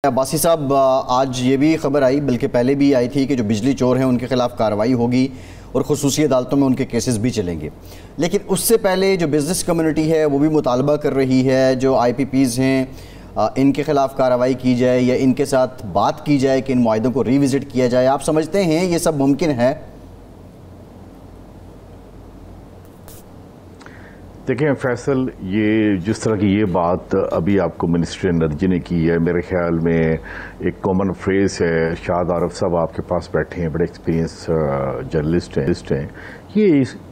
अब्बासी साहब, आज ये भी खबर आई, बल्कि पहले भी आई थी कि जो बिजली चोर हैं उनके खिलाफ कार्रवाई होगी और खुसूसी अदालतों में उनके केसेस भी चलेंगे। लेकिन उससे पहले जो बिज़नेस कम्युनिटी है वो भी मुतालबा कर रही है जो IPPs हैं इनके खिलाफ कार्रवाई की जाए या इनके साथ बात की जाए कि इन मुआहदों को रिविज़िट किया जाए। आप समझते हैं ये सब मुमकिन है? देखें फैसल, ये जिस तरह की ये बात अभी आपको मिनिस्ट्री एनर्जी ने की है, मेरे ख्याल में एक कॉमन फ्रेज है। शाद आरफ साहब आपके पास बैठे हैं, बड़े एक्सपीरियंस जर्नलिस्ट हैं। ये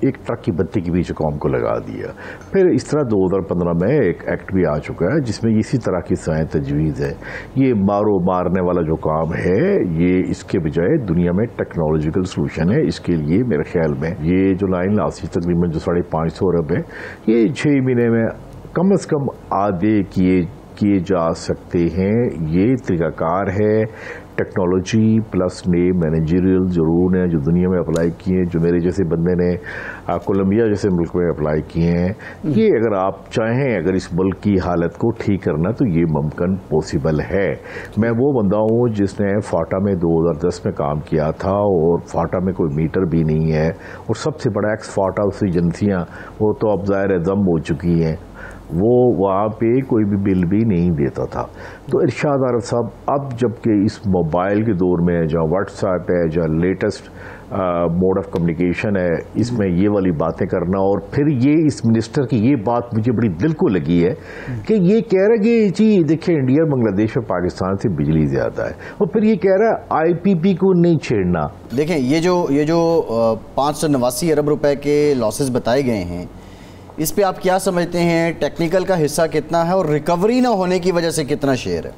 एक ट्रक की बत्ती के बीच कौम को लगा दिया। फिर इस तरह 2015 में एक एक्ट भी आ चुका है जिसमें इसी तरह की साएँ तजवीज़ है। ये मारने वाला जो काम है, ये इसके बजाय दुनिया में टेक्नोलॉजिकल सलूशन है। इसके लिए मेरे ख्याल में ये जो लाइन लासी तकरीबन जो 550 अरब है, ये 6 महीने में कम से कम आधे किए जा सकते हैं। ये तरीकाकार है। टेक्नोलॉजी प्लस नए मैनेजरियल ज़रूर हैं जो दुनिया में अप्लाई किए हैं, जो मेरे जैसे बंदे ने कोलंबिया जैसे मुल्क में अप्लाई किए हैं। ये अगर आप चाहें, अगर इस मुल्क की हालत को ठीक करना, तो ये मुमकिन पॉसिबल है। मैं वो बंदा हूँ जिसने फाटा में 2010 में काम किया था और फाटा में कोई मीटर भी नहीं है और सबसे बड़ा एक्स फाटा उस एजेंसियाँ वो तो अब ज़ाहिर दम हो चुकी हैं, वो वहाँ पे कोई भी बिल भी नहीं देता था। तो इरशाद आरफ साहब, अब जबकि इस मोबाइल के दौर में जहाँ व्हाट्सएप है, जहाँ लेटेस्ट मोड ऑफ कम्युनिकेशन है, इसमें ये वाली बातें करना, और फिर ये इस मिनिस्टर की ये बात मुझे बड़ी दिल को लगी है कि ये कह रहा है कि जी देखिए इंडिया बांग्लादेश और पाकिस्तान से बिजली ज़्यादा है, और फिर ये कह रहा है IPP को नहीं छेड़ना। देखें ये जो 589 अरब रुपए के लॉसेस बताए गए हैं, इस पे आप क्या समझते हैं? टेक्निकल का हिस्सा कितना है और रिकवरी ना होने की वजह से कितना शेयर है?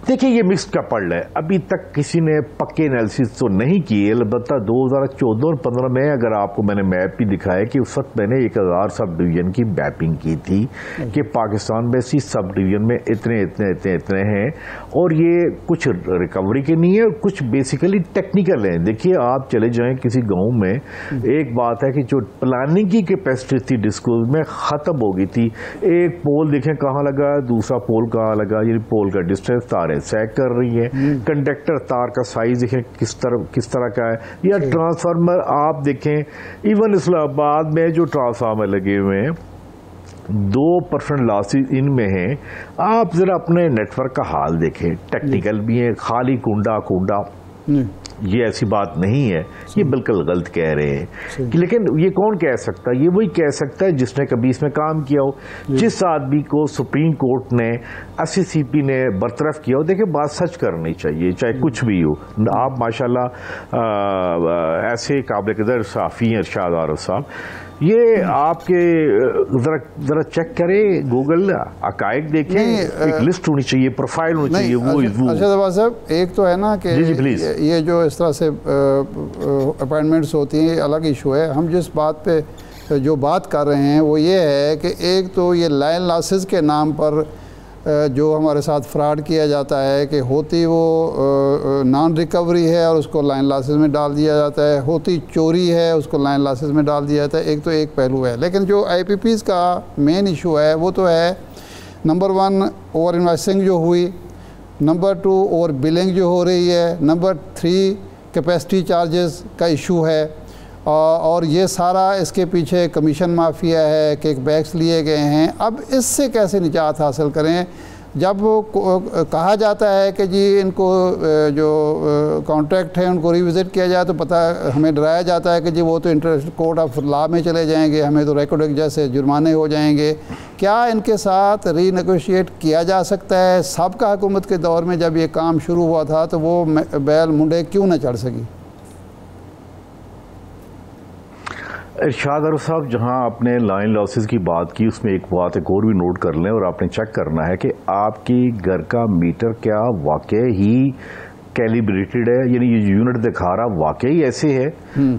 देखिए ये मिक्स्ड कपल्ड है। अभी तक किसी ने पक्के एनालिसिस तो नहीं किए। अलबत्ता 2014 और 15 में अगर आपको मैंने मैप भी दिखाया कि उस वक्त मैंने 1000 सब डिवीजन की मैपिंग की थी कि पाकिस्तान में इसी सब डिवीजन में इतने हैं, और ये कुछ रिकवरी के नहीं है और कुछ बेसिकली टेक्निकल हैं। देखिए आप चले जाएं किसी गाँव में, एक बात है कि जो प्लानिंग की कैपेसिटी थी डिस्कोज में ख़त्म हो गई थी। एक पोल देखें कहाँ लगा, दूसरा पोल कहाँ लगा, ये पोल का डिस्टेंस तार चेक कर रही है, कंडक्टर तार का साइज देखें किस तरह का है, या ट्रांसफार्मर आप देखें। इवन इस्लामाबाद में जो ट्रांसफार्मर लगे हुए हैं 2% लॉसेस इनमें हैं। आप जरा अपने नेटवर्क का हाल देखें, टेक्निकल भी है, खाली कुंडा ये ऐसी बात नहीं है, ये बिल्कुल गलत कह रहे हैं। लेकिन ये कौन कह सकता है? ये वही कह सकता है जिसने कभी इसमें काम किया हो। जिस आदमी को सुप्रीम कोर्ट ने SCCP ने बरतरफ किया हो, देखिए बात सच करनी चाहिए चाहे कुछ भी हो। आप माशाल्लाह ऐसे काबिल कदर साफ़ी हैं इरशाद आरफ साहब। ये आपके जरा चेक करें, गूगल अकाइक देखें, एक लिस्ट होनी चाहिए, प्रोफाइल होनी चाहिए। वो अच्छा साहब, एक तो है ना कि जी प्लीज, ये जो इस तरह से अपॉइंटमेंट्स होती हैं अलग इशू है। हम जिस बात पे जो बात कर रहे हैं वो ये है कि एक तो ये लाइन लॉसेस के नाम पर जो हमारे साथ फ्रॉड किया जाता है कि होती वो नॉन रिकवरी है और उसको लाइन लॉसेस में डाल दिया जाता है, होती चोरी है उसको लाइन लॉसेस में डाल दिया जाता है। एक तो एक पहलू है, लेकिन जो IPPs का मेन इशू है वो तो है नंबर 1 ओवर इन्वेस्टिंग जो हुई, नंबर 2 ओवर बिलिंग जो हो रही है, नंबर 3 कैपेसिटी चार्जेस का इशू है, और ये सारा इसके पीछे कमीशन माफिया है, किकबैक्स लिए गए हैं। अब इससे कैसे निजात हासिल करें? जब कहा जाता है कि जी इनको जो कॉन्ट्रैक्ट है उनको रिविज़िट किया जाए, तो पता हमें डराया जाता है कि जी वो तो इंटरनेशनल कोर्ट ऑफ लॉ में चले जाएंगे, हमें तो रिकॉर्ड जैसे जुर्माने हो जाएंगे। क्या इनके साथ रीनेगोशिएट किया जा सकता है? सबका हुकूमत के दौर में जब ये काम शुरू हुआ था तो वो बैल मुंडे क्यों न चढ़ सकी? इरशाद आरफ साहब, जहां आपने लाइन लॉसेस की बात की, उसमें एक बात एक और भी नोट कर लें, और आपने चेक करना है कि आपकी घर का मीटर क्या वाकई ही कैलिब्रेटेड है, यानी ये यूनिट दिखा रहा वाकई ऐसे है।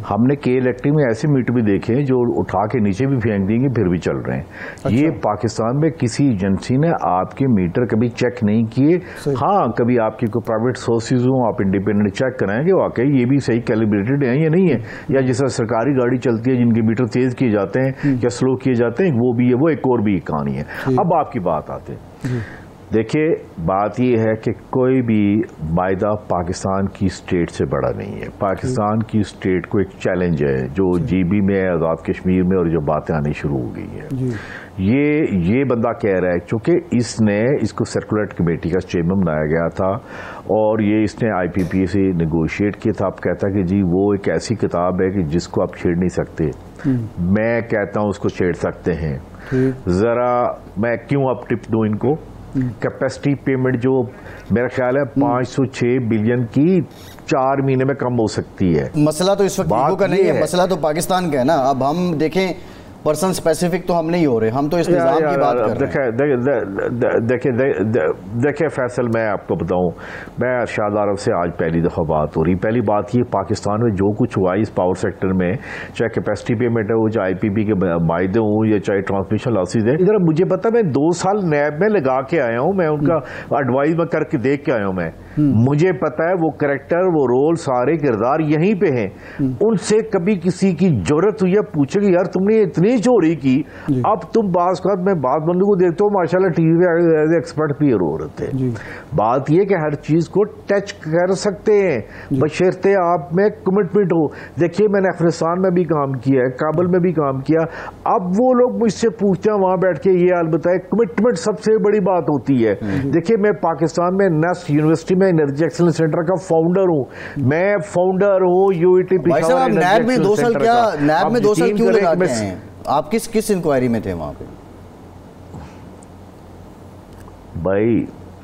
हमने के इलेक्ट्रिक में ऐसे मीटर भी देखे हैं जो उठा के नीचे भी फेंक देंगे फिर भी चल रहे हैं। अच्छा। ये पाकिस्तान में किसी एजेंसी ने आपके मीटर कभी चेक नहीं किए। हाँ, कभी आपकी कोई प्राइवेट सोर्सेज हो, आप इंडिपेंडेंट चेक कराएंगे वाकई ये भी सही कैलिब्रेटेड है या नहीं है, या जैसा सरकारी गाड़ी चलती है जिनके मीटर तेज किए जाते हैं या स्लो किए जाते हैं, वो भी है, वो एक और भी कहानी है। अब आपकी बात आते हैं, देखिए बात यह है कि कोई भी वायदा पाकिस्तान की स्टेट से बड़ा नहीं है। पाकिस्तान की स्टेट को एक चैलेंज है जो GB में, आज़ाद कश्मीर में और जो बातें आनी शुरू हो गई है। ये बंदा कह रहा है, चूंकि इसको सर्कुलेट कमेटी का चेयरमैन बनाया गया था और ये इसने IPP से नेगोशिएट किया था। आप कहता है कि जी वो एक ऐसी किताब है कि जिसको आप छेड़ नहीं सकते। मैं कहता हूं उसको छेड़ सकते हैं। जरा मैं क्यों अब टिप दूं इनको। कैपेसिटी पेमेंट जो मेरा ख्याल है 506 बिलियन की 4 महीने में कम हो सकती है। मसला तो इस वक्त ईगो का नहीं है, मसला तो पाकिस्तान का है ना। अब हम देखें पर्सन स्पेसिफिक तो हम नहीं हो रहे, हम तो इस निज़ाम की बात कर रहे हैं। देखिए फैसल, मैं आपको बताऊं, मैं अरशाद आरफ से आज पहली दफ़ा बात हो रही। पहली बात ये, पाकिस्तान में जो कुछ हुआ इस पावर सेक्टर में, चाहे कैपेसिटी पेमेंट है, वो चाहे IPP के मायदे हों या चाहे ट्रांसमिशन लॉसेज है, इधर मुझे पता, मैं 2 साल नैब में लगा के आया हूं, मैं उनका एडवाइस में करके देख के आया हूं। मैं मुझे पता है वो कैरेक्टर, वो रोल, सारे किरदार यहीं पे हैं। उनसे कभी किसी की जरूरत हुई है पूछे कि यार तुमने इतनी चोरी की, अब तुम बात मैं बात बंदू को देखते हो माशाल्लाह टीवी पे एक्सपर्ट क्लियर हो रहे थे। बात यह कि हर चीज को टच कर सकते हैं बशर्ते आप में कमिटमेंट हो। देखिए मैंने अफगानिस्तान में भी काम किया है, काबुल में भी काम किया। अब वो लोग मुझसे पूछते हैं वहां बैठ के, ये हाल बताए, कमिटमेंट सबसे बड़ी बात होती है। देखिए मैं पाकिस्तान में नेस्ट यूनिवर्सिटी में एनर्जी एक्सीलेंस सेंटर का फाउंडर हूँ, मैं फाउंडर हूँ UET पिशावर। नैब में 2 साल क्या, नैब में 2 साल क्यों लगा के हैं? आप किस इंक्वायरी में थे वहां पे? भाई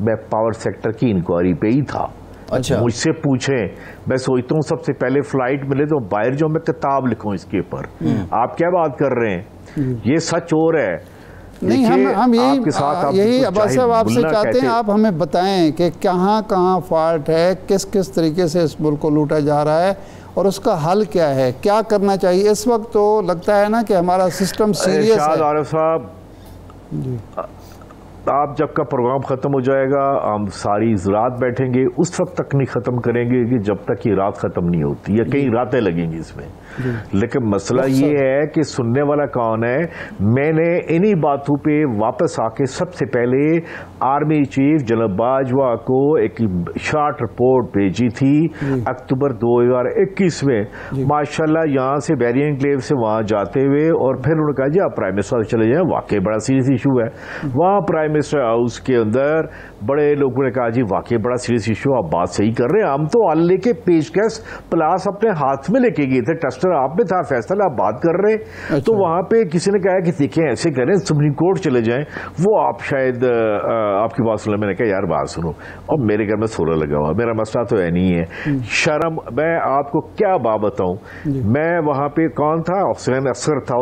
मैं पावर सेक्टर की इंक्वायरी पे ही था। अच्छा। मुझसे पूछें, मैं सोचता हूँ सबसे पहले फ्लाइट मिले तो बाहर जो मैं किताब लिखूं इसके ऊपर। आप क्या बात कर रहे हैं, ये सच और है। नहीं, हम यही अब्बास साहब आपसे चाहते हैं, आप हमें बताएं कि कहाँ कहाँ फॉल्ट है, किस किस तरीके से इस मुल्क को लूटा जा रहा है और उसका हल क्या है, क्या करना चाहिए। इस वक्त तो लगता है ना कि हमारा सिस्टम सीरियस है। आरिफ साहब, आप जब का प्रोग्राम खत्म हो जाएगा हम सारी रात बैठेंगे, उस वक्त तक नहीं खत्म करेंगे कि जब तक ये रात खत्म नहीं होती, या कई रातें लगेंगी इसमें। लेकिन मसला ये है कि सुनने वाला कौन है। मैंने इन्हीं बातों पे वापस आके सबसे पहले आर्मी चीफ जनरल बाजवा को एक शॉर्ट रिपोर्ट भेजी थी अक्टूबर 2021 में। माशाल्लाह यहाँ से बैरियर एन्क्लेव से वहां जाते हुए, और फिर उन्होंने कहा जी आप प्राइम मिनिस्टर चले जाएं, वाकई बड़ा सीरियस इशू है। वहां प्राइम मिनिस्टर हाउस के अंदर बड़े लोगों ने कहा जी वाकई बड़ा सीरियस इशू, आप बात सही कर रहे हैं, हम तो अल्ले के पेशकश प्लास अपने हाथ में लेके गए थे, टेस्टर आप में था, फैसला आप बात कर रहे हैं। अच्छा। तो वहां पे किसी ने कहा कि देखें ऐसे करें सुप्रीम कोर्ट चले जाएं, वो आप शायद आपकी बात सुन। मैंने कहा यार बात सुनो, और मेरे घर में सोलर लगा हुआ, मेरा मसला तो है नहीं है शर्म। मैं आपको क्या बात बताऊं, मैं वहां पे कौन था, हुसैन असगर था।